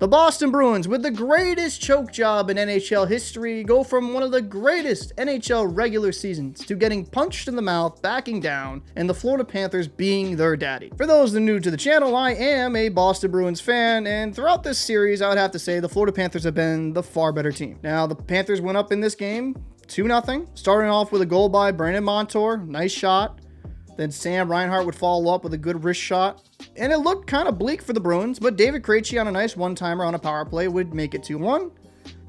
The Boston Bruins, with the greatest choke job in NHL history, go from one of the greatest NHL regular seasons to getting punched in the mouth, backing down, and the Florida Panthers being their daddy. For those that are new to the channel, I am a Boston Bruins fan, and throughout this series, I would have to say the Florida Panthers have been the far better team. Now, the Panthers went up in this game 2-0, starting off with a goal by Brandon Montour, nice shot. Then Sam Reinhart would follow up with a good wrist shot. And it looked kind of bleak for the Bruins, but David Krejci on a nice one-timer on a power play would make it 2-1.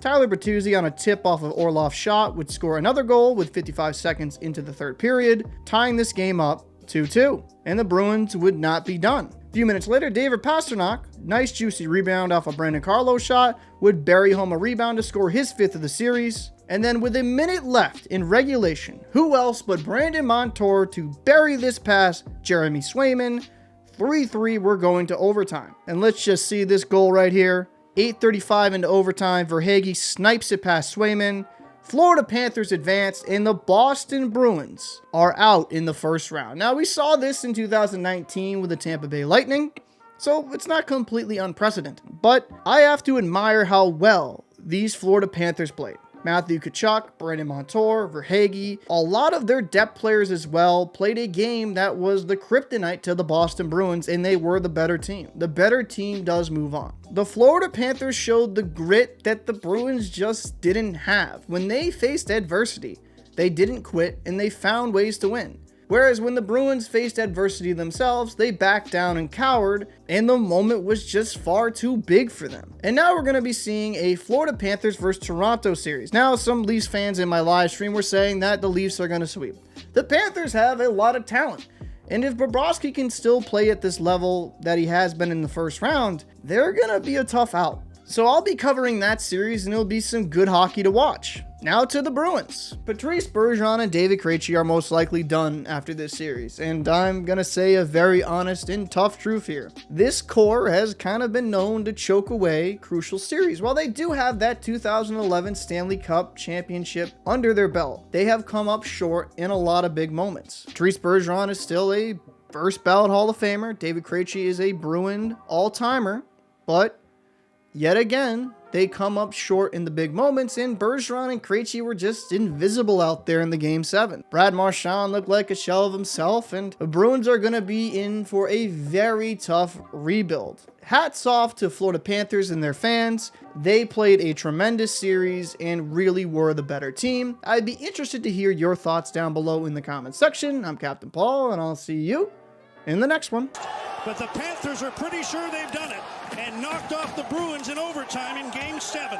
Tyler Bertuzzi on a tip off of Orlov's shot would score another goal with 55 seconds into the third period, tying this game up 2-2. And the Bruins would not be done. A few minutes later, David Pastrnak, nice juicy rebound off a Brandon Carlo shot, would bury home a rebound to score his 5th of the series. And then with a minute left in regulation, who else but Brandon Montour to bury this past Jeremy Swayman? 3-3, we're going to overtime. And let's just see this goal right here. 8:35 into overtime, Verhaeghe snipes it past Swayman. Florida Panthers advance, and the Boston Bruins are out in the first round. Now, we saw this in 2019 with the Tampa Bay Lightning, so it's not completely unprecedented. But I have to admire how well these Florida Panthers played. Matthew Tkachuk, Brandon Montour, Verhaeghe, a lot of their depth players as well played a game that was the kryptonite to the Boston Bruins, and they were the better team. The better team does move on. The Florida Panthers showed the grit that the Bruins just didn't have. When they faced adversity, they didn't quit and they found ways to win. Whereas when the Bruins faced adversity themselves, they backed down and cowered, and the moment was just far too big for them. And now we're going to be seeing a Florida Panthers versus Toronto series. Now, some Leafs fans in my live stream were saying that the Leafs are going to sweep. The Panthers have a lot of talent, and if Bobrovsky can still play at this level that he has been in the first round, they're going to be a tough out. So I'll be covering that series, and it'll be some good hockey to watch. Now to the Bruins. Patrice, Bergeron, and David Krejci are most likely done after this series, and I'm gonna say a very honest and tough truth here. This core has kind of been known to choke away crucial series. While they do have that 2011 Stanley Cup championship under their belt, they have come up short in a lot of big moments. Patrice Bergeron is still a first ballot Hall of Famer. David Krejci is a Bruin all-timer, but yet again, they come up short in the big moments, and Bergeron and Krejci were just invisible out there in the Game 7. Brad Marchand looked like a shell of himself, and the Bruins are going to be in for a very tough rebuild. Hats off to Florida Panthers and their fans. They played a tremendous series and really were the better team. I'd be interested to hear your thoughts down below in the comments section. I'm Captain Paul, and I'll see you in the next one. But the Panthers are pretty sure they've done it and knocked off the Bruins in overtime in Game 7.